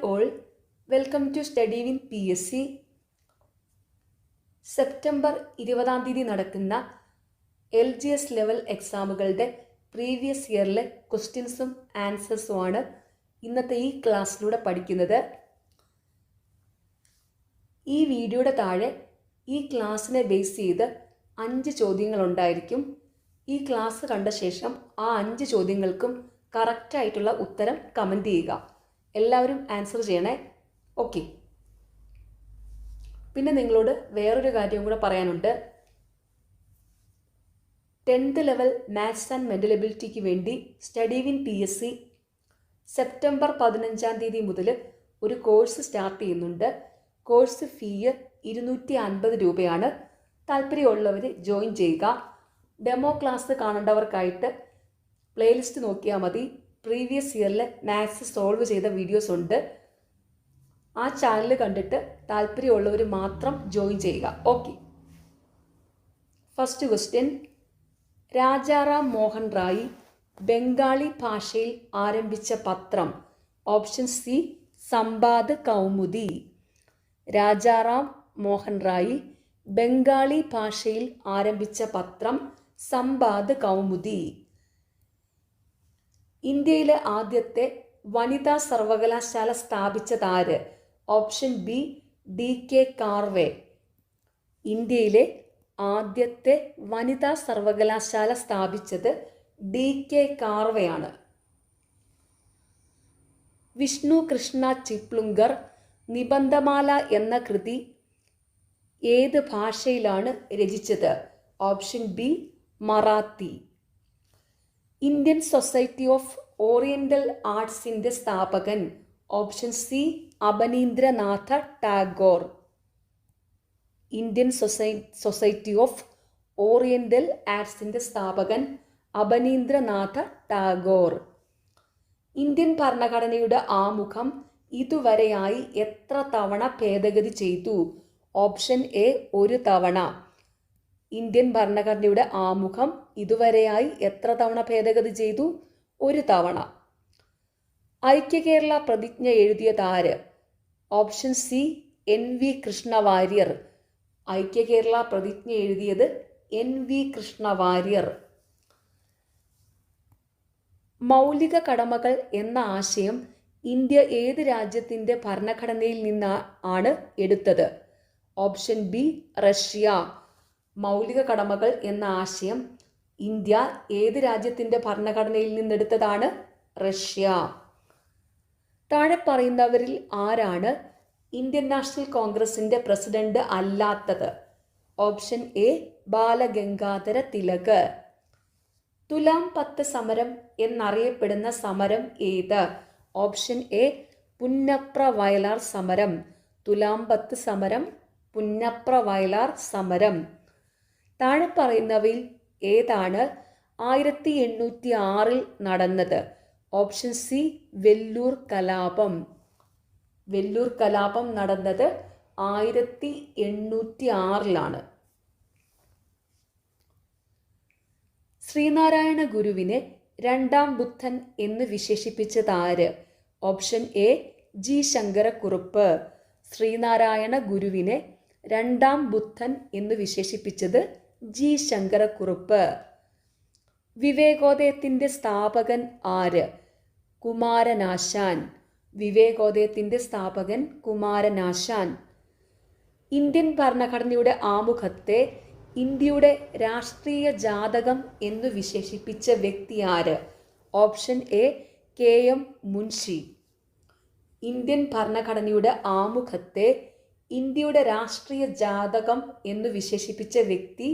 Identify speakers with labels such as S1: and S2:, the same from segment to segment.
S1: all, welcome to Study with PSC. September 20 നടക്കുന്ന LGS level എക്സാമുകളുടെ previous ഇയറിലെ ക്വസ്റ്റ്യൻസും ആൻസേഴ്സുമാണ് ഇന്നത്തെ ഈ ക്ലാസ്സിലൂടെ പഠിക്കുന്നത്. ഈ വീഡിയോയുടെ താഴെ ഈ ക്ലാസ്സിനെ ബേസ് ചെയ്ത് 5 ചോദ്യങ്ങളുണ്ടായിരിക്കും. ഈ ക്ലാസ് കണ്ട ശേഷം ആ 5 ചോദ്യങ്ങൾക്കും കറക്റ്റായിട്ടുള്ള ഉത്തരം കമൻറ്റ് ചെയ്യുക. എല്ലാവരും ആൻസർ ചെയ്യണേ. ഓക്കെ. പിന്നെ നിങ്ങളോട് വേറൊരു കാര്യം കൂടെ പറയാനുണ്ട്. 10th level maths and mental എബിലിറ്റിക്ക് വേണ്ടി സ്റ്റഡി വിൻ PSC സെപ്റ്റംബർ 15 മുതൽ ഒരു കോഴ്സ് സ്റ്റാർട്ട് ചെയ്യുന്നുണ്ട്. കോഴ്സ് ഫീ 250 രൂപയാണ്. താല്പര്യമുള്ളവർ ജോയിൻ ചെയ്യുക. ഡെമോ ക്ലാസ് കാണേണ്ടവർക്കായിട്ട് പ്ലേലിസ്റ്റ് നോക്കിയാൽ മതി. പ്രീവിയസ് ഇയറിലെ മാത്സ് സോൾവ് ചെയ്ത വീഡിയോസ് ഉണ്ട്. ആ ചാനൽ കണ്ടിട്ട് താല്പര്യമുള്ളവർ മാത്രം ജോയിൻ ചെയ്യുക. Okay. First question, Rajaram Mohan Roy Bengali ഭാഷയിൽ ആരംഭിച്ച പത്രം? Option C Sambad Kaumudi. രാജാറാം മോഹൻ റായ് ബംഗാളി ഭാഷയിൽ ആരംഭിച്ച പത്രം സമ്പാദ് കൗമുദി. ഇന്ത്യയിലെ ആദ്യത്തെ വനിതാ സർവകലാശാല സ്ഥാപിച്ചതാര്? Option B DK Karve. ഇന്ത്യയിലെ ആദ്യത്തെ വനിതാ സർവകലാശാല സ്ഥാപിച്ചത് DK കാർവെയാണ്. വിഷ്ണു കൃഷ്ണ ചിപ്ലുങ്കർ നിബന്ധമാല എന്ന കൃതി ഏത് ഭാഷയിലാണ് രചിച്ചത്? Option B Marathi. Indian society of oriental ആർട്സിന്റെ സ്ഥാപകൻ? Option C Abanindranath Tagore. Indian society of oriental ആർട്സിന്റെ സ്ഥാപകൻ അബനീന്ദ്രനാഥ ടാഗോർ. ഇന്ത്യൻ ഭരണഘടനയുടെ ആമുഖം ഇതുവരെയായി എത്ര തവണ ഭേദഗതി ചെയ്തു? ഓപ്ഷൻ എ 1 തവണ. ഇന്ത്യൻ ഭരണഘടനയുടെ ആമുഖം ഇതുവരെയായി എത്ര തവണ ഭേദഗതി ചെയ്തു? 1 തവണ. ഐക്യകേരള പ്രതിജ്ഞ എഴുതിയതാര്? Option C NV Krishna Warrier. ഐക്യകേരള പ്രതിജ്ഞ എഴുതിയത് NV കൃഷ്ണവാര്യർ. മൗലിക കടമകൾ എന്ന ആശയം ഇന്ത്യ ഏത് രാജ്യത്തിൻ്റെ ഭരണഘടനയിൽ നിന്നാണ് എടുത്തത്? Option B Russia. മൗലിക കടമകൾ എന്ന ആശയം ഇന്ത്യ ഏത് രാജ്യത്തിൻ്റെ ഭരണഘടനയിൽ നിന്നെടുത്തതാണ്? റഷ്യ. താഴെ പറയുന്നവരിൽ ആരാണ് ഇന്ത്യൻ നാഷണൽ കോൺഗ്രസിൻ്റെ പ്രസിഡന്റ് അല്ലാത്തത്? Option A Balagangadhara Tilak. തുലാം 10 സമരം എന്നറിയപ്പെടുന്ന സമരം ഏത്? ഓപ്ഷൻ എ പുന്നപ്ര വയലാർ സമരം. തുലാം 10 സമരം പുന്നപ്ര വയലാർ സമരം. താഴെ പറയുന്നവയിൽ ഏതാണ് 1806 നടന്നത്? ഓപ്ഷൻ സി വെല്ലൂർ കലാപം. വെല്ലൂർ കലാപം നടന്നത് 1806 ശ്രീനാരായണ ഗുരുവിനെ 2ാം ബുദ്ധൻ എന്ന് വിശേഷിപ്പിച്ചതാര്? Option A G Sankarakurup. Sreenarayana ഗുരുവിനെ 2ാം ബുദ്ധൻ എന്ന് വിശേഷിപ്പിച്ചത് G ശങ്കരക്കുറുപ്പ്. വിവേകോദയത്തിൻ്റെ സ്ഥാപകൻ ആര്? കുമാരനാശാൻ. വിവേകോദയത്തിൻ്റെ സ്ഥാപകൻ കുമാരനാശാൻ. ഇന്ത്യൻ ഭരണഘടനയുടെ ആമുഖത്തെ ഇന്ത്യയുടെ രാഷ്ട്രീയ ജാതകം എന്ന് വിശേഷിപ്പിച്ച വ്യക്തി ആര്? Option A KM Munshi. Indian ഭരണഘടനയുടെ ആമുഖത്തെ ഇന്ത്യയുടെ രാഷ്ട്രീയ ജാതകം എന്ന് വിശേഷിപ്പിച്ച വ്യക്തി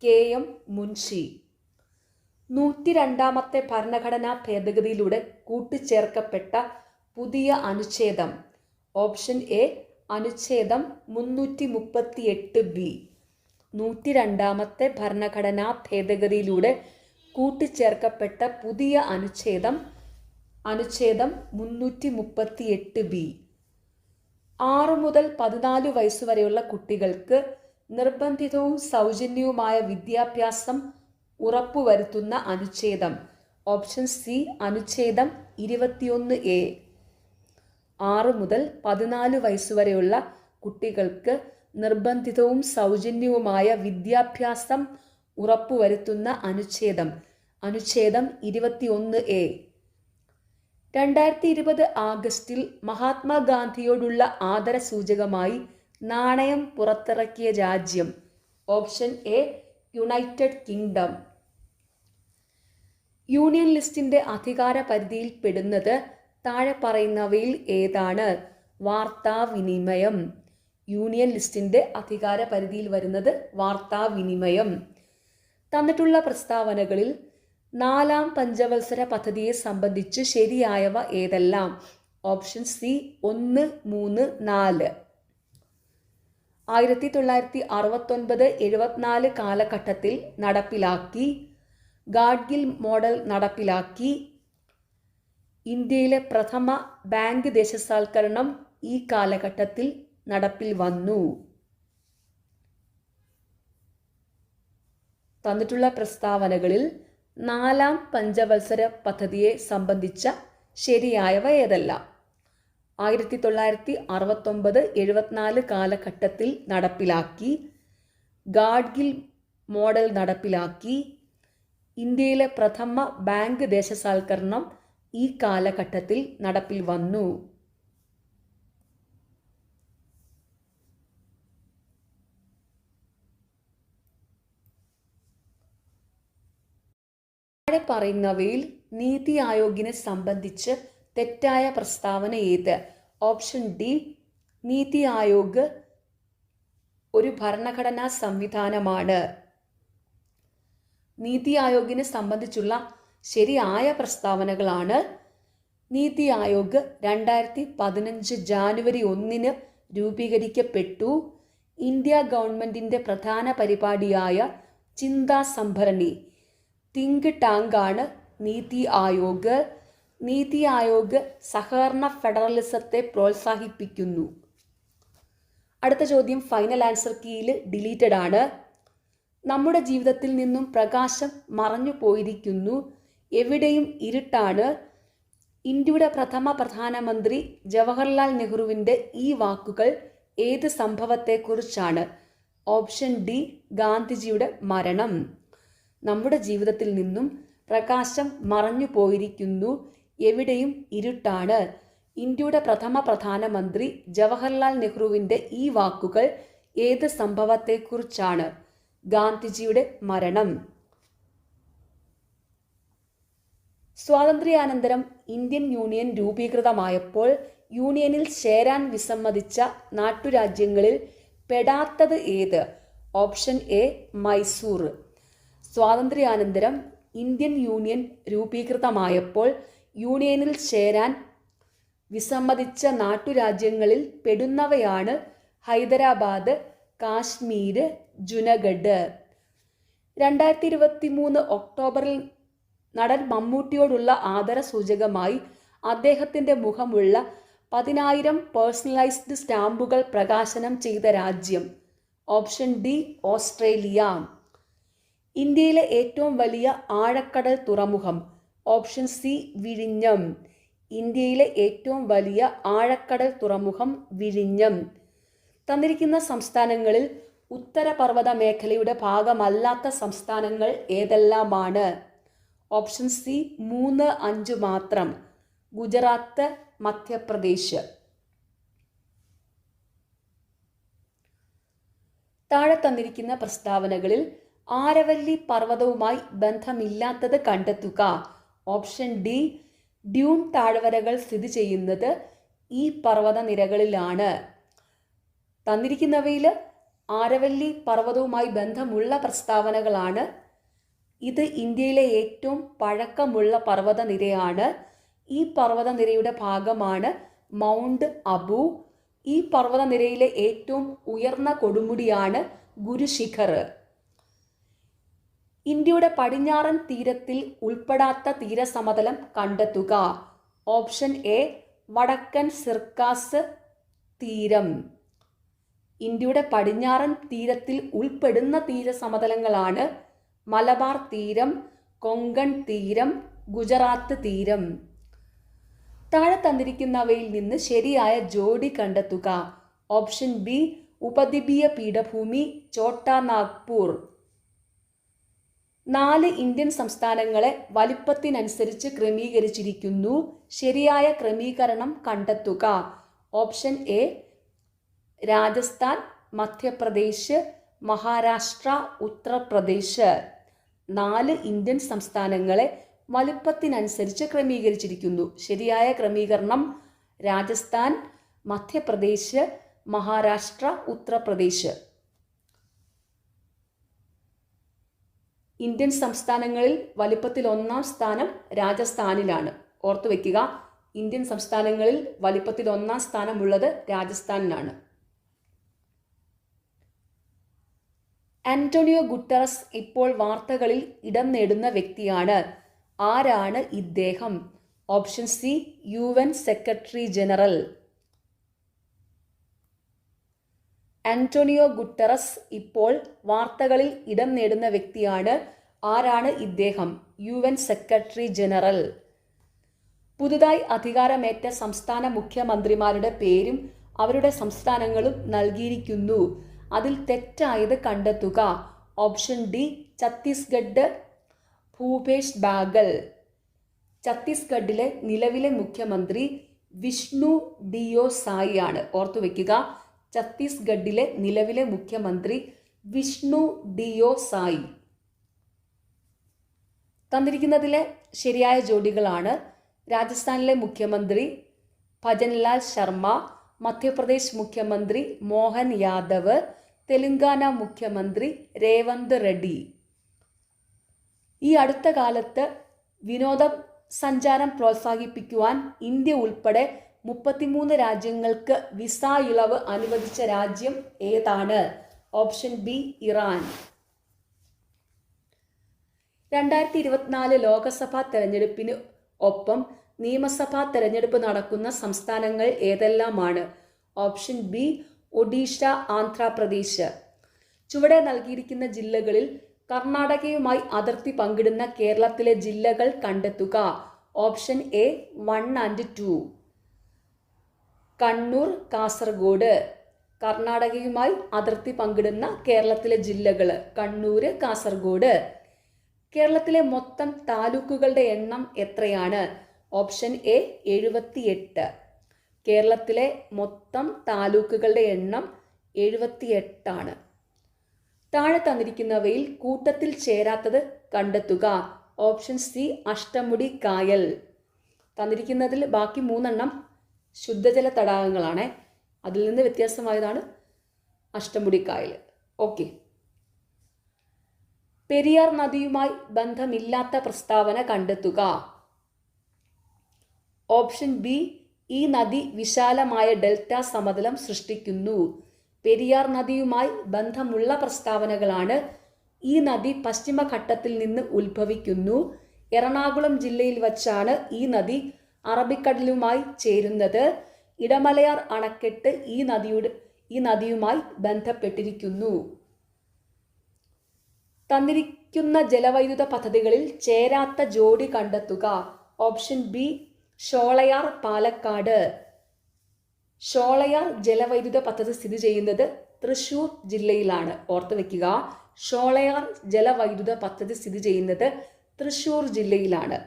S1: KM മുൻഷി. 102ാമത്തെ ഭരണഘടനാ ഭേദഗതിയിലൂടെ കൂട്ടിച്ചേർക്കപ്പെട്ട പുതിയ അനുച്ഛേദം? ഓപ്ഷൻ എ അനുച്ഛേദം 338B. 102ാമത്തെ ഭരണഘടനാ ഭേദഗതിയിലൂടെ കൂട്ടിച്ചേർക്കപ്പെട്ട പുതിയ അനുച്ഛേദം 338B. 6 മുതൽ 14 വയസ്സുവരെയുള്ള കുട്ടികൾക്ക് നിർബന്ധിതവും സൗജന്യവുമായ വിദ്യാഭ്യാസം ഉറപ്പുവരുത്തുന്ന അനുച്ഛേദം? ഓപ്ഷൻ സി അനുച്ഛേദം 21A. 6 മുതൽ 14 വയസ്സുവരെയുള്ള കുട്ടികൾക്ക് നിർബന്ധിതവും സൗജന്യവുമായ വിദ്യാഭ്യാസം ഉറപ്പുവരുത്തുന്ന അനുച്ഛേദം 21A. 2020 ആഗസ്റ്റിൽ മഹാത്മാഗാന്ധിയോടുള്ള ആദരസൂചകമായി നാണയം പുറത്തിറക്കിയ രാജ്യം. Option A United kingdom. Union ലിസ്റ്റിന്റെ അധികാര പരിധിയിൽ പെടുന്നത് താഴെ പറയുന്നവയിൽ ഏതാണ്? വാർത്താവിനിമയം. യൂണിയൻ ലിസ്റ്റിന്റെ അധികാര പരിധിയിൽ വരുന്നത് വാർത്താവിനിമയം. തന്നിട്ടുള്ള പ്രസ്താവനകളിൽ 4ാം പഞ്ചവത്സര പദ്ധതിയെ സംബന്ധിച്ച് ശരിയായവ ഏതെല്ലാം? Option C 1, 3, 4. 1969-74 കാലഘട്ടത്തിൽ നടപ്പിലാക്കി. ഗാഡ്ഗിൽ മോഡൽ നടപ്പിലാക്കി. ഇന്ത്യയിലെ പ്രഥമ ബാങ്ക് ദേശസാൽക്കരണം ഈ കാലഘട്ടത്തിൽ നടപ്പിൽ വന്നു. തന്നിട്ടുള്ള പ്രസ്താവനകളിൽ 4ാം പഞ്ചവത്സര പദ്ധതിയെ സംബന്ധിച്ച ശരിയായവ ഏതെല്ലാം? 1969-74 കാലഘട്ടത്തിൽ നടപ്പിലാക്കി. ഗാഡ്ഗിൽ മോഡൽ നടപ്പിലാക്കി. ഇന്ത്യയിലെ പ്രഥമ ബാങ്ക് ദേശസാൽക്കരണം ഈ കാലഘട്ടത്തിൽ നടപ്പിൽ വന്നു. താഴെ പറയുന്നവയിൽ നീതി ആയോഗിനെ സംബന്ധിച്ച് തെറ്റായ പ്രസ്താവന ഏത്? ഓപ്ഷൻ ഡി നീതി ആയോഗ് ഒരു ഭരണഘടനാ സംവിധാനമാണ്. നീതി ആയോഗിനെ സംബന്ധിച്ചുള്ള ശരിയായ പ്രസ്താവനകളാണ്: നീതി ആയോഗ് 2015 ജാനുവരി 1 രൂപീകരിക്കപ്പെട്ടു. ഇന്ത്യ ഗവൺമെന്റിന്റെ പ്രധാന പരിപാടിയായ ചിന്താ സംഭരണി തിങ്ക് ടാങ്കാണ് നീതി ആയോഗ്. നീതി ആയോഗ് സഹകരണ ഫെഡറലിസത്തെ പ്രോത്സാഹിപ്പിക്കുന്നു. അടുത്ത ചോദ്യം ഫൈനൽ ആൻസർ കീയിൽ ഡിലീറ്റഡ് ആണ്. നമ്മുടെ ജീവിതത്തിൽ നിന്നും പ്രകാശം മറഞ്ഞു പോയിരിക്കുന്നു, എവിടെയും ഇരുട്ടാണ്. ഇന്ത്യയുടെ പ്രഥമ പ്രധാനമന്ത്രി ജവഹർലാൽ നെഹ്റുവിൻ്റെ ഈ വാക്കുകൾ ഏത് സംഭവത്തെക്കുറിച്ചാണ്? ഓപ്ഷൻ ഡി ഗാന്ധിജിയുടെ മരണം. നമ്മുടെ ജീവിതത്തിൽ നിന്നും പ്രകാശം മറഞ്ഞു പോയിരിക്കുന്നു, എവിടെയും ഇരുട്ടാണ്. ഇന്ത്യയുടെ പ്രഥമ പ്രധാനമന്ത്രി ജവഹർലാൽ നെഹ്റുവിൻ്റെ ഈ വാക്കുകൾ ഏത് സംഭവത്തെക്കുറിച്ചാണ്? ഗാന്ധിജിയുടെ മരണം. സ്വാതന്ത്ര്യാനന്തരം ഇന്ത്യൻ യൂണിയൻ രൂപീകൃതമായപ്പോൾ യൂണിയനിൽ ചേരാൻ വിസമ്മതിച്ച നാട്ടുരാജ്യങ്ങളിൽ പെടാത്തത് ഏത്? Option A Mysore. സ്വാതന്ത്ര്യാനന്തരം ഇന്ത്യൻ യൂണിയൻ രൂപീകൃതമായപ്പോൾ യൂണിയനിൽ ചേരാൻ വിസമ്മതിച്ച നാട്ടുരാജ്യങ്ങളിൽ പെടുന്നവയാണ് ഹൈദരാബാദ്, കാശ്മീർ, ജുനഗഡ്. 2023 ഒക്ടോബറിൽ നടൻ മമ്മൂട്ടിയോടുള്ള ആദരസൂചകമായി അദ്ദേഹത്തിൻ്റെ മുഖമുള്ള 10,000 പേഴ്സണലൈസ്ഡ് സ്റ്റാമ്പുകൾ പ്രകാശനം ചെയ്ത രാജ്യം? Option D Australia. ഇന്ത്യയിലെ ഏറ്റവും വലിയ ആഴക്കടൽ തുറമുഖം? ഓപ്ഷൻ സി വിഴിഞ്ഞം. ഇന്ത്യയിലെ ഏറ്റവും വലിയ ആഴക്കടൽ തുറമുഖം വിഴിഞ്ഞം. തന്നിരിക്കുന്ന സംസ്ഥാനങ്ങളിൽ ഉത്തരപർവ്വത മേഖലയുടെ ഭാഗമല്ലാത്ത സംസ്ഥാനങ്ങൾ ഏതെല്ലാമാണ്? ഓപ്ഷൻ സി 3, 5 മാത്രം. ഗുജറാത്ത്, മധ്യപ്രദേശ്. താഴെ തന്നിരിക്കുന്ന പ്രസ്താവനകളിൽ ആരവല്ലി പർവ്വതവുമായി ബന്ധമില്ലാത്തത് കണ്ടെത്തുക. ഓപ്ഷൻ ഡി ഡ്യൂൺ താഴ്വരകൾ സ്ഥിതി ചെയ്യുന്നത് ഈ പർവ്വത നിരകളിലാണ്. തന്നിരിക്കുന്നവയിൽ ആരവല്ലി പർവ്വതവുമായി ബന്ധമുള്ള പ്രസ്താവനകളാണ്. ഇത് ഇന്ത്യയിലെ ഏറ്റവും പഴക്കമുള്ള പർവ്വത നിരയാണ്. ഈ പർവ്വത നിരയുടെ ഭാഗമാണ് മൗണ്ട് അബു. ഈ പർവ്വത നിരയിലെ ഏറ്റവും ഉയർന്ന കൊടുമുടിയാണ് ഗുരുശിഖർ. ഇന്ത്യയുടെ പടിഞ്ഞാറൻ തീരത്തിൽ ഉൾപ്പെടാത്ത തീരസമതലം കണ്ടെത്തുക. ഓപ്ഷൻ എ വടക്കൻ സിർക്കാസ് തീരം. ഇന്ത്യയുടെ പടിഞ്ഞാറൻ തീരത്തിൽ ഉൾപ്പെടുന്ന തീരസമതലങ്ങളാണ് മലബാർ തീരം, കൊങ്കൺ തീരം, ഗുജറാത്ത് തീരം. താഴെ തന്നിരിക്കുന്നവയിൽ നിന്ന് ശരിയായ ജോഡി കണ്ടെത്തുക. ഓപ്ഷൻ ബി ഉപദ്വീപീയ പീഠഭൂമി ഛോട്ടാ നാഗ്പൂർ. 4 ഇന്ത്യൻ സംസ്ഥാനങ്ങളെ വലിപ്പത്തിനനുസരിച്ച് ക്രമീകരിച്ചിരിക്കുന്നു. ശരിയായ ക്രമീകരണം കണ്ടെത്തുക. Option A Rajasthan, Madhya Pradesh, Maharashtra, Uttar Pradesh. 4 Indian സംസ്ഥാനങ്ങളെ വലിപ്പത്തിനനുസരിച്ച് ക്രമീകരിച്ചിരിക്കുന്നു. ശരിയായ ക്രമീകരണം രാജസ്ഥാൻ, മധ്യപ്രദേശ്, മഹാരാഷ്ട്ര, ഉത്തർപ്രദേശ്. ഇന്ത്യൻ സംസ്ഥാനങ്ങളിൽ വലിപ്പത്തിൽ 1-ാം സ്ഥാനം രാജസ്ഥാനിലാണ്. ഓർത്തു വയ്ക്കുക, ഇന്ത്യൻ സംസ്ഥാനങ്ങളിൽ വലിപ്പത്തിൽ 1-ാം സ്ഥാനമുള്ളത് രാജസ്ഥാനിലാണ്. ആന്റോണിയോ ഗുട്ടറസ് ഇപ്പോൾ വാർത്തകളിൽ ഇടം നേടുന്ന വ്യക്തിയാണ്. ആരാണ് ഇദ്ദേഹം? Option C UN secretary general. Antonio Guterres ഇപ്പോൾ വാർത്തകളിൽ ഇടം നേടുന്ന വ്യക്തിയാണ്. ആരാണ് ഇദ്ദേഹം? UN secretary general. പുതുതായി അധികാരമേറ്റ സംസ്ഥാന മുഖ്യമന്ത്രിമാരുടെ പേരും അവരുടെ സംസ്ഥാനങ്ങളും നൽകിയിരിക്കുന്നു. അതിൽ തെറ്റായത് കണ്ടെത്തുക. Option D Chhattisgarh, Bhupesh bagel. ഛത്തീസ്ഗഡിലെ നിലവിലെ മുഖ്യമന്ത്രി വിഷ്ണു ഡിയോ സായി ആണ്. ഓർത്തു വയ്ക്കുക, ഛത്തീസ്ഗഡിലെ നിലവിലെ മുഖ്യമന്ത്രി വിഷ്ണു ഡിയോ സായി. തന്നിരിക്കുന്നതിലെ ശരിയായ ജോഡികളാണ് രാജസ്ഥാനിലെ മുഖ്യമന്ത്രി ഭജൻലാൽ ശർമ്മ, മധ്യപ്രദേശ് മുഖ്യമന്ത്രി മോഹൻ യാദവ്, തെലങ്കാന മുഖ്യമന്ത്രി രേവന്ത് റെഡ്ഡി. ഈ അടുത്ത കാലത്ത് വിനോദ സഞ്ചാരം പ്രോത്സാഹിപ്പിക്കുവാൻ ഇന്ത്യ ഉൾപ്പെടെ 33 രാജ്യങ്ങൾക്ക് വിസ ഇളവ് അനുവദിച്ച രാജ്യം ഏതാണ്? Option B Iran. 2024 ലോക്സഭാ തെരഞ്ഞെടുപ്പിന് ഒപ്പം നിയമസഭാ തെരഞ്ഞെടുപ്പ് നടക്കുന്ന സംസ്ഥാനങ്ങൾ ഏതെല്ലാമാണ്? Option B Odisha, Andhra Pradesh. ചുവടെ നൽകിയിരിക്കുന്ന ജില്ലകളിൽ കർണാടകയുമായി അതിർത്തി പങ്കിടുന്ന കേരളത്തിലെ ജില്ലകൾ കണ്ടെത്തുക. Option A 1 and 2. Kannur, Kasaragod. കർണാടകയുമായി അതിർത്തി പങ്കിടുന്ന കേരളത്തിലെ ജില്ലകൾ കണ്ണൂര്, കാസർഗോഡ്. കേരളത്തിലെ മൊത്തം താലൂക്കുകളുടെ എണ്ണം എത്രയാണ്? Option A 78. കേരളത്തിലെ മൊത്തം താലൂക്കുകളുടെ എണ്ണം 78 ആണ്. താഴെ തന്നിരിക്കുന്നവയിൽ കൂട്ടത്തിൽ ചേരാത്തത് കണ്ടെത്തുക. ഓപ്ഷൻ സി അഷ്ടമുടി കായൽ. തന്നിരിക്കുന്നതിൽ ബാക്കി 3 ശുദ്ധജല തടാകങ്ങളാണ്. അതിൽ നിന്ന് വ്യത്യാസമായതാണ് അഷ്ടമുടി കായൽ. ഓക്കെ. പെരിയാർ നദിയുമായി ബന്ധമില്ലാത്ത പ്രസ്താവന കണ്ടെത്തുക. ഓപ്ഷൻ ബി ഈ നദി വിശാലമായ ഡെൽറ്റ സമതലം സൃഷ്ടിക്കുന്നു. പെരിയാർ നദിയുമായി ബന്ധമുള്ള പ്രസ്താവനകളാണ്. ഈ നദി പശ്ചിമഘട്ടത്തിൽ നിന്ന് ഉത്ഭവിക്കുന്നു. എറണാകുളം ജില്ലയിൽ വച്ചാണ് ഈ നദി അറബിക്കടലുമായി ചേരുന്നത്. ഇടമലയാർ അണക്കെട്ട് ഈ നദിയുമായി ബന്ധപ്പെട്ടിരിക്കുന്നു. തന്നിരിക്കുന്ന ജലവൈദ്യുത പദ്ധതികളിൽ ചേരാത്ത ജോഡി കണ്ടെത്തുക. Option B Sholayar, Palakkad. ഷോളയാർ ജലവൈദ്യുത പദ്ധതി സ്ഥിതി ചെയ്യുന്നത് തൃശ്ശൂർ ജില്ലയിലാണ്. ഓർത്തു വയ്ക്കുക, ഷോളയാർ ജലവൈദ്യുത പദ്ധതി സ്ഥിതി ചെയ്യുന്നത് തൃശ്ശൂർ ജില്ലയിലാണ്.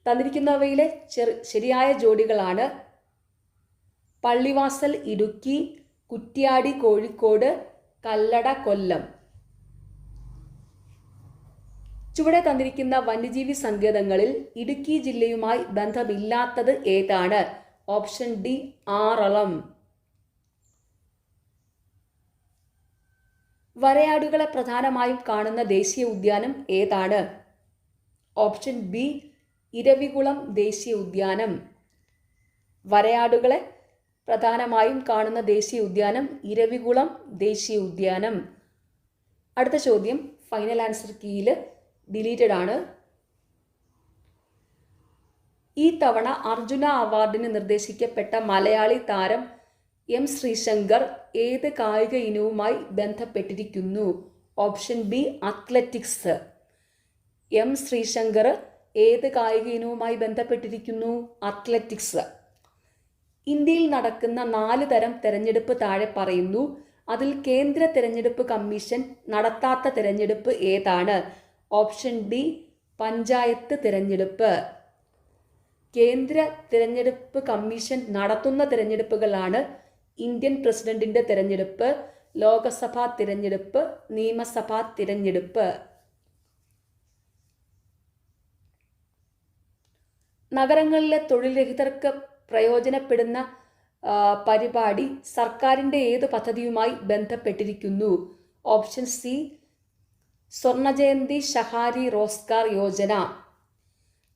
S1: തന്നിരിക്കുന്നവയിലെ ശരിയായ ജോഡികളാണ് പള്ളിവാസൽ ഇടുക്കി, കുറ്റ്യാടി കോഴിക്കോട്, കല്ലട കൊല്ലം. ചുവടെ തന്നിരിക്കുന്ന വന്യജീവി സങ്കേതങ്ങളിൽ ഇടുക്കി ജില്ലയുമായി ബന്ധമില്ലാത്തത് ഏതാണ്? Option D Aralam. വരയാടുകളെ പ്രധാനമായും കാണുന്ന ദേശീയ ഉദ്യാനം ഏതാണ്? ഓപ്ഷൻ ബി ഇരവികുളം ദേശീയ ഉദ്യാനം. വരയാടുകളെ പ്രധാനമായും കാണുന്ന ദേശീയ ഉദ്യാനം ഇരവികുളം ദേശീയ ഉദ്യാനം. അടുത്ത ചോദ്യം ഫൈനൽ ആൻസർ കീയിൽ ഡിലീറ്റഡ് ആണ്. ഈ തവണ അർജുന അവാർഡിന് നിർദ്ദേശിക്കപ്പെട്ട മലയാളി താരം എം ശ്രീശങ്കർ ഏത് കായിക ഇനവുമായി ബന്ധപ്പെട്ടിരിക്കുന്നു? Option B athletics. M Sreeshankar ഏത് കായിക ഇനവുമായി ബന്ധപ്പെട്ടിരിക്കുന്നു? അത്ലറ്റിക്സ്. ഇന്ത്യയിൽ നടക്കുന്ന 4 തരം തെരഞ്ഞെടുപ്പ് താഴെ പറയുന്നു. അതിൽ കേന്ദ്ര തെരഞ്ഞെടുപ്പ് കമ്മീഷൻ നടത്താത്ത തെരഞ്ഞെടുപ്പ് ഏതാണ്? ഓപ്ഷൻ ഡി പഞ്ചായത്ത് തിരഞ്ഞെടുപ്പ്. കേന്ദ്ര തിരഞ്ഞെടുപ്പ് കമ്മീഷൻ നടത്തുന്ന തിരഞ്ഞെടുപ്പുകളാണ് ഇന്ത്യൻ പ്രസിഡന്റിന്റെ തിരഞ്ഞെടുപ്പ്, ലോകസഭാ തിരഞ്ഞെടുപ്പ്, നിയമസഭാ തിരഞ്ഞെടുപ്പ്. നഗരങ്ങളിലെ തൊഴിൽ രഹിതർക്ക് പ്രയോജനപ്പെടുന്ന പരിപാടി സർക്കാരിൻ്റെ ഏത് പദ്ധതിയുമായി ബന്ധപ്പെട്ടിരിക്കുന്നു? Option C Swarnajayanti Shahari Rozgar Yojana.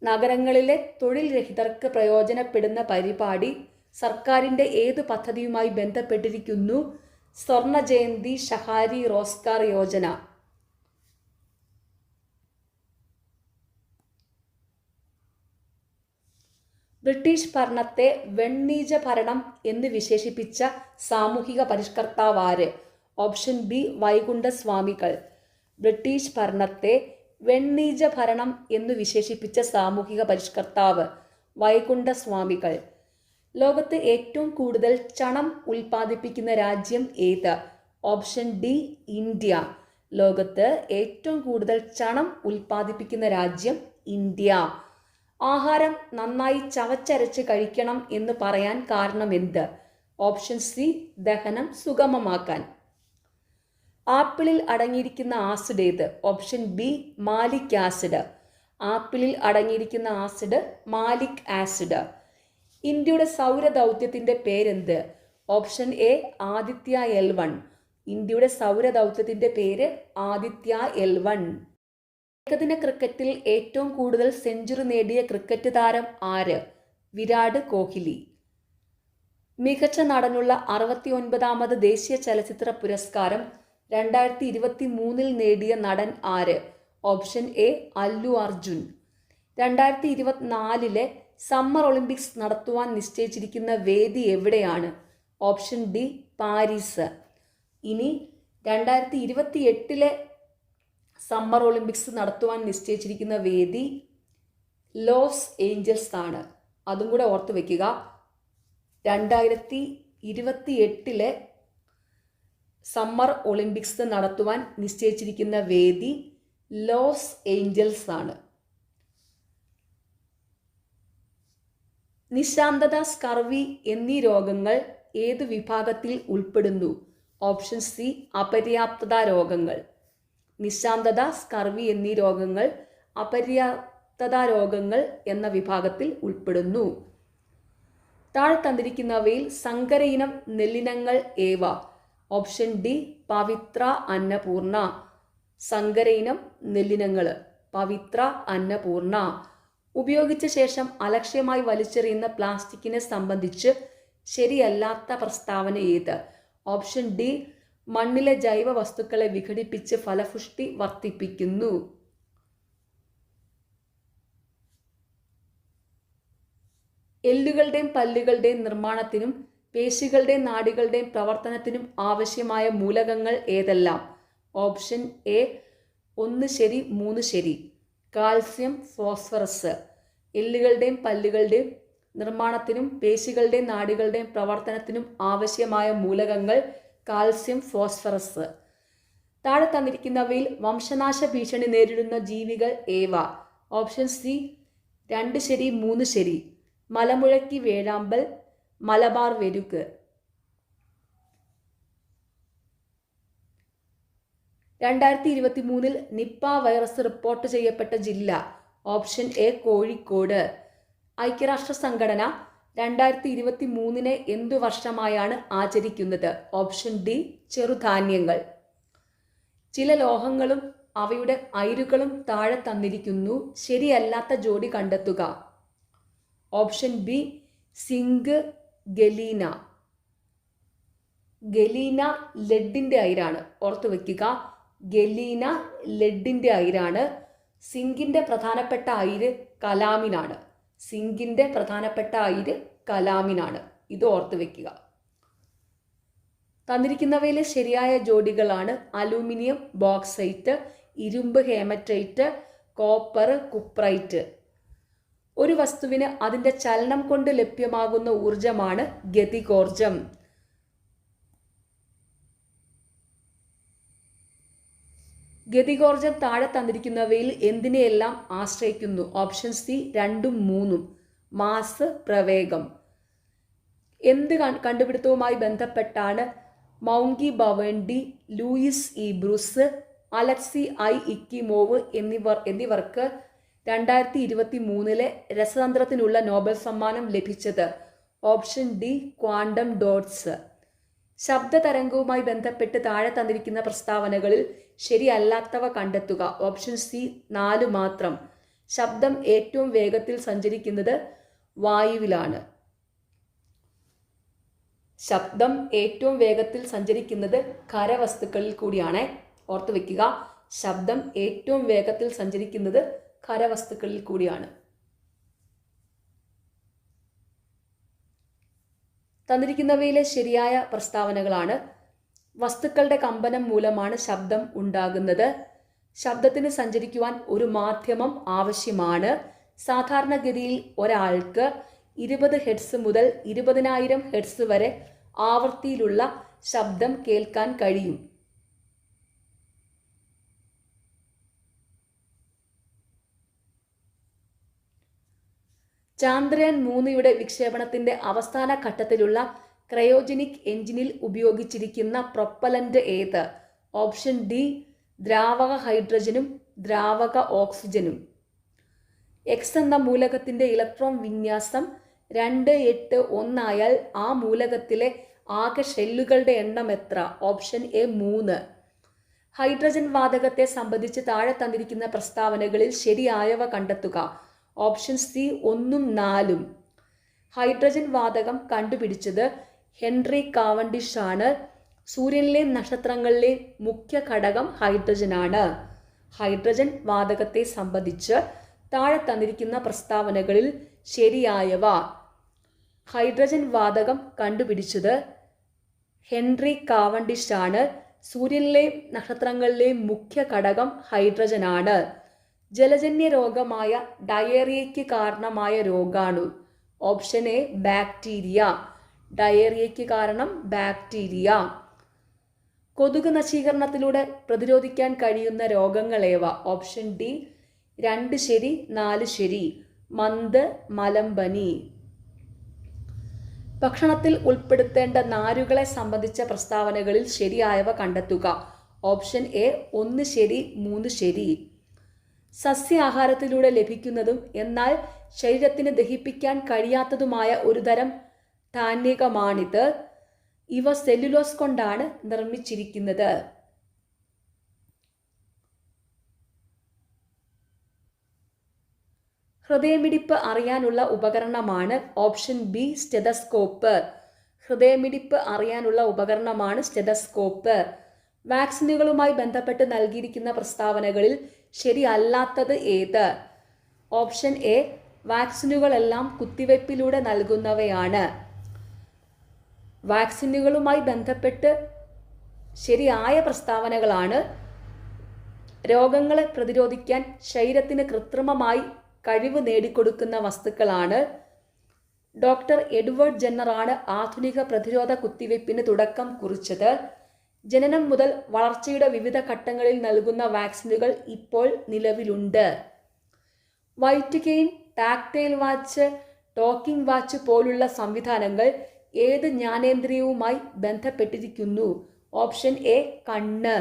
S1: നഗരങ്ങളിലെ തൊഴിൽ രഹിതർക്ക് പ്രയോജനപ്പെടുന്ന പരിപാടി സർക്കാരിൻ്റെ ഏത് പദ്ധതിയുമായി ബന്ധപ്പെട്ടിരിക്കുന്നു? സ്വർണജയന്തി ഷഹാരി റോസ്ഗാർ യോജന. ബ്രിട്ടീഷ് ഭരണത്തെ വെണ്ണീജ ഭരണം എന്ന് വിശേഷിപ്പിച്ച സാമൂഹിക പരിഷ്കർത്താവാര്? Option B Vaikunda Swamikal. ബ്രിട്ടീഷ് ഭരണത്തെ വെണ്ണീജ ഭരണം എന്ന് വിശേഷിപ്പിച്ച സാമൂഹിക പരിഷ്കർത്താവ് വൈകുണ്ഠസ്വാമികൾ. ലോകത്ത് ഏറ്റവും കൂടുതൽ ചണം ഉൽപ്പാദിപ്പിക്കുന്ന രാജ്യം ഏത്? Option D India. ലോകത്ത് ഏറ്റവും കൂടുതൽ ചണം ഉൽപ്പാദിപ്പിക്കുന്ന രാജ്യം ഇന്ത്യ. ആഹാരം നന്നായി ചവച്ചരച്ച് കഴിക്കണം എന്ന് പറയാൻ കാരണം എന്ത്? ഓപ്ഷൻ സി ദഹനം സുഗമമാക്കാൻ. ആപ്പിളിൽ അടങ്ങിയിരിക്കുന്ന ആസിഡ് ഏത്? Option B malic acid. ആപ്പിളിൽ അടങ്ങിയിരിക്കുന്ന ആസിഡ് മാലിക് ആസിഡ്. ഇന്ത്യയുടെ സൗരദൗത്യത്തിൻ്റെ പേരെന്ത്? Option A Aditya L1. ഇന്ത്യയുടെ സൗരദൗത്യത്തിൻ്റെ പേര് ആദിത്യ L1. ഏകദിന ക്രിക്കറ്റിൽ ഏറ്റവും കൂടുതൽ സെഞ്ചുറി നേടിയ ക്രിക്കറ്റ് താരം ആര്? വിരാട് കോഹ്ലി. മികച്ച നടനുള്ള 69ാമത് ദേശീയ ചലച്ചിത്ര പുരസ്കാരം 2023 നേടിയ നടൻ ആര്? Option A Allu Arjun. 2024 summer Olympics നടത്തുവാൻ നിശ്ചയിച്ചിരിക്കുന്ന വേദി എവിടെയാണ്? Option de Paris. ഇനി 2028 സമ്മർ ഒളിമ്പിക്സ് നടത്തുവാൻ നിശ്ചയിച്ചിരിക്കുന്ന വേദി ലോസ് ഏഞ്ചൽസ് ആണ്. അതും കൂടെ ഓർത്ത് വയ്ക്കുക. 2028 സമ്മർ ഒളിമ്പിക്സ് നടത്തുവാൻ നിശ്ചയിച്ചിരിക്കുന്ന വേദി ലോസ് ഏഞ്ചൽസ് ആണ്. നിശാന്തത, സ്കർവി എന്നീ രോഗങ്ങൾ ഏത് വിഭാഗത്തിൽ ഉൾപ്പെടുന്നു? ഓപ്ഷൻ സി അപര്യാപ്തത രോഗങ്ങൾ. നിശാന്തത, സ്കർവി എന്നീ രോഗങ്ങൾ അപര്യാപ്തത രോഗങ്ങൾ എന്ന വിഭാഗത്തിൽ ഉൾപ്പെടുന്നു. താഴെ തന്നിരിക്കുന്നവയിൽ സങ്കര ഇനം നെല്ലിനങ്ങൾ ഏവ? ഓപ്ഷൻ ഡി പവിത്ര, അന്നപൂർണ. സങ്കര ഇനം നെല്ലിനങ്ങൾ പവിത്ര, അന്നപൂർണ. ഉപയോഗിച്ച ശേഷം അലക്ഷ്യമായി വലിച്ചെറിയുന്ന പ്ലാസ്റ്റിക്കിനെ സംബന്ധിച്ച് ശരിയല്ലാത്ത പ്രസ്താവന ഏത്? ഓപ്ഷൻ ഡി മണ്ണിലെ ജൈവ വസ്തുക്കളെ വിഘടിപ്പിച്ച് ഫലപുഷ്ടി വർദ്ധിപ്പിക്കുന്നു. എല്ലുകളുടെയും പല്ലുകളുടെയും നിർമ്മാണത്തിനും പേശികളുടെയും നാഡികളുടെയും പ്രവർത്തനത്തിനും ആവശ്യമായ മൂലകങ്ങൾ ഏതെല്ലാം? ഓപ്ഷൻ എ 1 ശരി 3 ശരി. Calcium, phosphorus. എല്ലുകളുടെയും പല്ലുകളുടെയും നിർമ്മാണത്തിനും പേശികളുടെയും നാഡികളുടെയും പ്രവർത്തനത്തിനും ആവശ്യമായ മൂലകങ്ങൾ കാൽസ്യം, ഫോസ്ഫറസ്. താഴെ തന്നിരിക്കുന്നവയിൽ വംശനാശ ഭീഷണി നേരിടുന്ന ജീവികൾ ഏവ? ഓപ്ഷൻ സി 2 ശരി 3 ശരി. മലമുഴക്കി വേഴാമ്പൽ, മലബാർ വെരുക്. 2023 നിപ്പ വൈറസ് റിപ്പോർട്ട് ചെയ്യപ്പെട്ട ജില്ല? Option A Kozhikode. ഐക്യരാഷ്ട്ര സംഘടന 2023 എന്തു വർഷമായാണ് ആചരിക്കുന്നത്? ഓപ്ഷൻ ഡി ചെറുധാന്യങ്ങൾ. ചില ലോഹങ്ങളും അവയുടെ അയിരുകളും താഴെ തന്നിരിക്കുന്നു. ശരിയല്ലാത്ത ജോഡി കണ്ടെത്തുക. Option B zinc, galena. Galena ലെഡിൻ്റെ അയിരാണ്, ഓർത്തു വയ്ക്കുക. ഗലീന ലെഡിൻ്റെ അയിരാണ്. സിങ്കിൻ്റെ പ്രധാനപ്പെട്ട അയിര് കലാമിനാണ്. സിങ്കിൻ്റെ പ്രധാനപ്പെട്ട അയിര് കലാമിനാണ്. ഇത് ഓർത്ത് വയ്ക്കുക. തന്നിരിക്കുന്നവയിലെ ശരിയായ ജോഡികളാണ് അലൂമിനിയം ബോക്സൈറ്റ്, ഇരുമ്പ് ഹേമറ്റൈറ്റ്, കോപ്പർ കുപ്രൈറ്റ്. ഒരു വസ്തുവിന് അതിൻ്റെ ചലനം കൊണ്ട് ലഭ്യമാകുന്ന ഊർജമാണ് ഗതികോർജം. ഗതികോർജം താഴെ തന്നിരിക്കുന്നവയിൽ എന്തിനെയെല്ലാം ആശ്രയിക്കുന്നു? ഓപ്ഷൻ സി 2ഉം 3ഉം. മാസ്, പ്രവേഗം. എന്ത് കണ്ടുപിടുത്തവുമായി ബന്ധപ്പെട്ടാണ് Moungi Bawendi, Louis E Brus, Alexei I Ekimov എന്നിവർക്ക് 2023 രസതന്ത്രത്തിനുള്ള നോബൽ സമ്മാനം ലഭിച്ചത്? Option D quantum dots. ശബ്ദതരംഗവുമായി ബന്ധപ്പെട്ട് താഴെ തന്നിരിക്കുന്ന പ്രസ്താവനകളിൽ ശരിയല്ലാത്തവ കണ്ടെത്തുക. ഓപ്ഷൻ സി 4 മാത്രം. ശബ്ദം ഏറ്റവും വേഗത്തിൽ സഞ്ചരിക്കുന്നത് വായുവിലാണ്. ശബ്ദം ഏറ്റവും വേഗത്തിൽ സഞ്ചരിക്കുന്നത് ഖരവസ്തുക്കളിൽ കൂടിയാണ്. ഓർത്തു വയ്ക്കുക, ശബ്ദം ഏറ്റവും വേഗത്തിൽ സഞ്ചരിക്കുന്നത് ഖരവസ്തുക്കളിൽ കൂടിയാണ്. തന്നിരിക്കുന്നവയിലെ ശരിയായ പ്രസ്താവനകളാണ്: വസ്തുക്കളുടെ കമ്പനം മൂലമാണ് ശബ്ദം ഉണ്ടാകുന്നത്. ശബ്ദത്തിന് സഞ്ചരിക്കുവാൻ ഒരു മാധ്യമം ആവശ്യമാണ്. സാധാരണഗതിയിൽ ഒരാൾക്ക് 20 ഹെർട്സ് മുതൽ 20,000 ഹെർട്സ് വരെ ആവൃത്തിയിലുള്ള ശബ്ദം കേൾക്കാൻ കഴിയും. ചാന്ദ്രയാൻ 3 വിക്ഷേപണത്തിന്റെ അവസാന ഘട്ടത്തിലുള്ള ക്രയോജനിക് എഞ്ചിനിൽ ഉപയോഗിച്ചിരിക്കുന്ന പ്രൊപ്പലന്റ് ഏത്? ഓപ്ഷൻ ഡി ദ്രാവക ഹൈഡ്രജനും ദ്രാവക ഓക്സിജനും. എക്സ് എന്ന മൂലകത്തിന്റെ ഇലക്ട്രോൺ വിന്യാസം 281 ആയാൽ ആ മൂലകത്തിലെ ആകെ ഷെല്ലുകളുടെ എണ്ണം എത്ര? Option A 3. ഹൈഡ്രജൻ വാതകത്തെ സംബന്ധിച്ച് താഴെ തന്നിരിക്കുന്ന പ്രസ്താവനകളിൽ ശരിയായവ കണ്ടെത്തുക. ഓപ്ഷൻ സി 1ഉം 4ഉം. ഹൈഡ്രജൻ വാതകം കണ്ടുപിടിച്ചത് ഹെൻറി കാവൻഡിഷ് ആണ്. സൂര്യനിലെയും നക്ഷത്രങ്ങളിലെയും മുഖ്യ ഘടകം ഹൈഡ്രജനാണ്. ഹൈഡ്രജൻ വാതകത്തെ സംബന്ധിച്ച് താഴെ തന്നിരിക്കുന്ന പ്രസ്താവനകളിൽ ശരിയായവ: ഹൈഡ്രജൻ വാതകം കണ്ടുപിടിച്ചത് ഹെൻറി കാവൻഡിഷ് ആണ്. സൂര്യനിലെയും നക്ഷത്രങ്ങളിലെയും മുഖ്യ ഘടകം ഹൈഡ്രജനാണ്. ജലജന്യ രോഗമായ ഡയേറിയയ്ക്ക് കാരണമായ രോഗാണു? Option A bacteria. ഡയേറിയയ്ക്ക് കാരണം ബാക്ടീരിയ. കൊതുക് നശീകരണത്തിലൂടെ പ്രതിരോധിക്കാൻ കഴിയുന്ന രോഗങ്ങളേവ? ഓപ്ഷൻ ഡി 2 ശരി 4 ശരി. മന്ത്, മലമ്പനി. ഭക്ഷണത്തിൽ ഉൾപ്പെടുത്തേണ്ട നാരുകളെ സംബന്ധിച്ച പ്രസ്താവനകളിൽ ശരിയായവ കണ്ടെത്തുക. ഓപ്ഷൻ എ 1 ശരി 3 ശരി. സസ്യാഹാരത്തിലൂടെ ലഭിക്കുന്നതും എന്നാൽ ശരീരത്തിന് ദഹിപ്പിക്കാൻ കഴിയാത്തതുമായ ഒരു തരം ധാന്യകമാണിത്. ഇവ സെല്ലുലോസ് കൊണ്ടാണ് നിർമ്മിച്ചിരിക്കുന്നത്. ഹൃദയമിടിപ്പ് അറിയാനുള്ള ഉപകരണമാണ്? Option B stethoscope. ഹൃദയമിടിപ്പ് അറിയാനുള്ള ഉപകരണമാണ് സ്റ്റെതസ്കോപ്പ്. വാക്സിനുകളുമായി ബന്ധപ്പെട്ട് നൽകിയിരിക്കുന്ന പ്രസ്താവനകളിൽ ശരിയല്ലാത്തത് ഏത്? Option A വാക്സിനുകളെല്ലാം കുത്തിവയ്പ്പിലൂടെ നൽകുന്നവയാണ്. വാക്സിനുകളുമായി ബന്ധപ്പെട്ട് ശരിയായ പ്രസ്താവനകളാണ്: രോഗങ്ങളെ പ്രതിരോധിക്കാൻ ശരീരത്തിന് കൃത്രിമമായി കഴിവ് നേടിക്കൊടുക്കുന്ന വസ്തുക്കളാണ്. ഡോക്ടർ എഡ്വേർഡ് ജെന്നറാണ് ആധുനിക പ്രതിരോധ കുത്തിവയ്പ്പിന് തുടക്കം കുറിച്ചത്. ജനനം മുതൽ വളർച്ചയുടെ വിവിധ ഘട്ടങ്ങളിൽ നൽകുന്ന വാക്സിനുകൾ ഇപ്പോൾ നിലവിലുണ്ട്. White cane, tactile watch, talking watch പോലുള്ള സംവിധാനങ്ങൾ ഏത് ജ്ഞാനേന്ദ്രിയവുമായി ബന്ധപ്പെട്ടിരിക്കുന്നു? ഓപ്ഷൻ എ കണ്ണ്.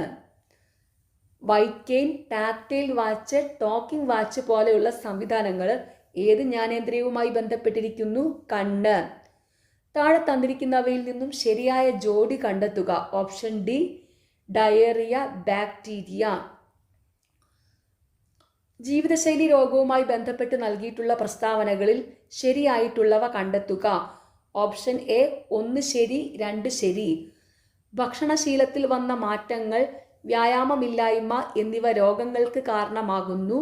S1: White cane, tactile watch, talking watch പോലെയുള്ള സംവിധാനങ്ങൾ ഏത് ജ്ഞാനേന്ദ്രിയവുമായി ബന്ധപ്പെട്ടിരിക്കുന്നു? കണ്ണ്. താഴെ തന്നിരിക്കുന്നവയിൽ നിന്നും ശരിയായ ജോഡി കണ്ടെത്തുക. Option D diarrhoea, bacteria. ജീവിതശൈലി രോഗവുമായി ബന്ധപ്പെട്ട് നൽകിയിട്ടുള്ള പ്രസ്താവനകളിൽ ശരിയായിട്ടുള്ളവ കണ്ടെത്തുക. ഓപ്ഷൻ എ 1 ശരി 2 ശരി. ഭക്ഷണശീലത്തിൽ വന്ന മാറ്റങ്ങൾ, വ്യായാമമില്ലായ്മ എന്നിവ രോഗങ്ങൾക്ക് കാരണമാകുന്നു.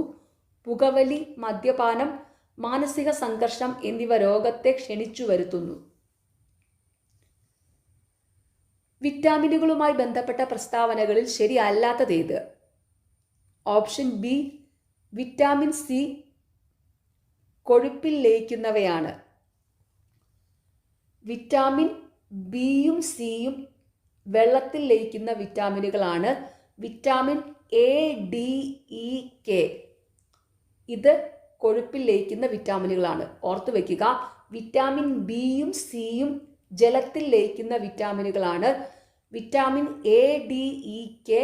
S1: പുകവലി, മദ്യപാനം, മാനസിക സംഘർഷം എന്നിവ രോഗത്തെ ക്ഷണിച്ചു വരുത്തുന്നു. വിറ്റാമിനുകളുമായി ബന്ധപ്പെട്ട പ്രസ്താവനകളിൽ ശരിയല്ലാത്തതേത്? ഓപ്ഷൻ ബി വിറ്റാമിൻ സി കൊഴുപ്പിൽ ലയിക്കുന്നവയാണ്. വിറ്റാമിൻ ബിയും സിയും വെള്ളത്തിൽ ലയിക്കുന്ന വിറ്റാമിനുകളാണ്. Vitamin A, D, E, K ഇത് കൊഴുപ്പിൽ ലയിക്കുന്ന വിറ്റാമിനുകളാണ്. ഓർത്തു വയ്ക്കുക, വിറ്റാമിൻ ബിയും സിയും ജലത്തിൽ ലയിക്കുന്ന വിറ്റാമിനുകളാണ്. Vitamin A, D, E, K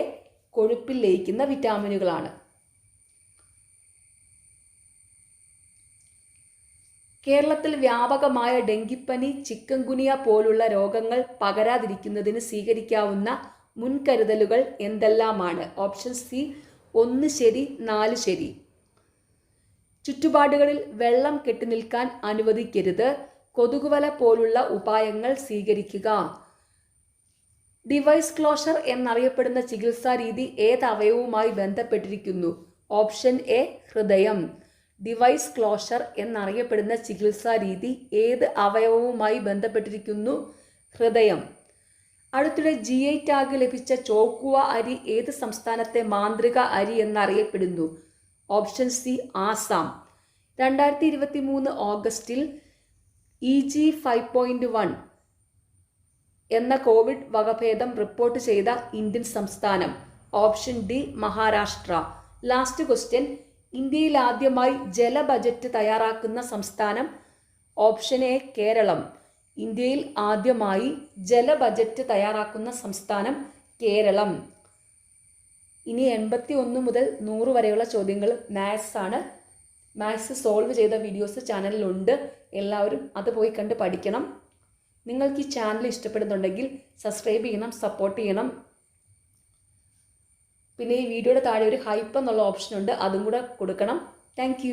S1: കൊഴുപ്പിൽ ലയിക്കുന്ന വിറ്റാമിനുകളാണ്. കേരളത്തിൽ വ്യാപകമായ ഡെങ്കിപ്പനി, ചിക്കൻ ഗുനിയ പോലുള്ള രോഗങ്ങൾ പകരാതിരിക്കുന്നതിന് സ്വീകരിക്കാവുന്ന മുൻകരുതലുകൾ എന്തെല്ലാമാണ്? ഓപ്ഷൻ സി 1 ശരി 4 ശരി. ചുറ്റുപാടുകളിൽ വെള്ളം കെട്ടിനിൽക്കാൻ അനുവദിക്കരുത്. കൊതുകുവല പോലുള്ള ഉപായങ്ങൾ സ്വീകരിക്കുക. ഡിവൈസ് ക്ലോഷർ എന്നറിയപ്പെടുന്ന ചികിത്സാ രീതി ഏത് അവയവുമായി ബന്ധപ്പെട്ടിരിക്കുന്നു? ഓപ്ഷൻ എ ഹൃദയം. ഡിവൈസ് ക്ലോഷർ എന്നറിയപ്പെടുന്ന ചികിത്സാ രീതി ഏത് അവയവവുമായി ബന്ധപ്പെട്ടിരിക്കുന്നു? ഹൃദയം. അടുത്തിടെ GI ടാഗ് ലഭിച്ച ചോക്കുവ അരി ഏത് സംസ്ഥാനത്തെ മാന്ത്രിക അരി എന്നറിയപ്പെടുന്നു? Option C Assam. 2023 ഓഗസ്റ്റിൽ EG5.1 എന്ന കോവിഡ് വകഭേദം റിപ്പോർട്ട് ചെയ്ത ഇന്ത്യൻ സംസ്ഥാനം? Option D Maharashtra. Last question, ഇന്ത്യയിൽ ആദ്യമായി ജല ബജറ്റ് തയ്യാറാക്കുന്ന സംസ്ഥാനം? Option A Keralam. ഇന്ത്യയിൽ ആദ്യമായി ജല ബജറ്റ് തയ്യാറാക്കുന്ന സംസ്ഥാനം കേരളം. ഇനി 81 മുതൽ 100 വരെയുള്ള ചോദ്യങ്ങൾ മാത്സ് ആണ്. മാത്സ് സോൾവ് ചെയ്ത വീഡിയോസ് ചാനലിലുണ്ട്. എല്ലാവരും അത് പോയി കണ്ട് പഠിക്കണം. നിങ്ങൾക്ക് ഈ ചാനൽ ഇഷ്ടപ്പെടുന്നുണ്ടെങ്കിൽ സബ്സ്ക്രൈബ് ചെയ്യണം, സപ്പോർട്ട് ചെയ്യണം. പിന്നെ ഈ വീഡിയോയുടെ താഴെ ഒരു ഹൈപ്പ് എന്നുള്ള ഓപ്ഷൻ ഉണ്ട്, അതും കൂടെ കൊടുക്കണം. താങ്ക്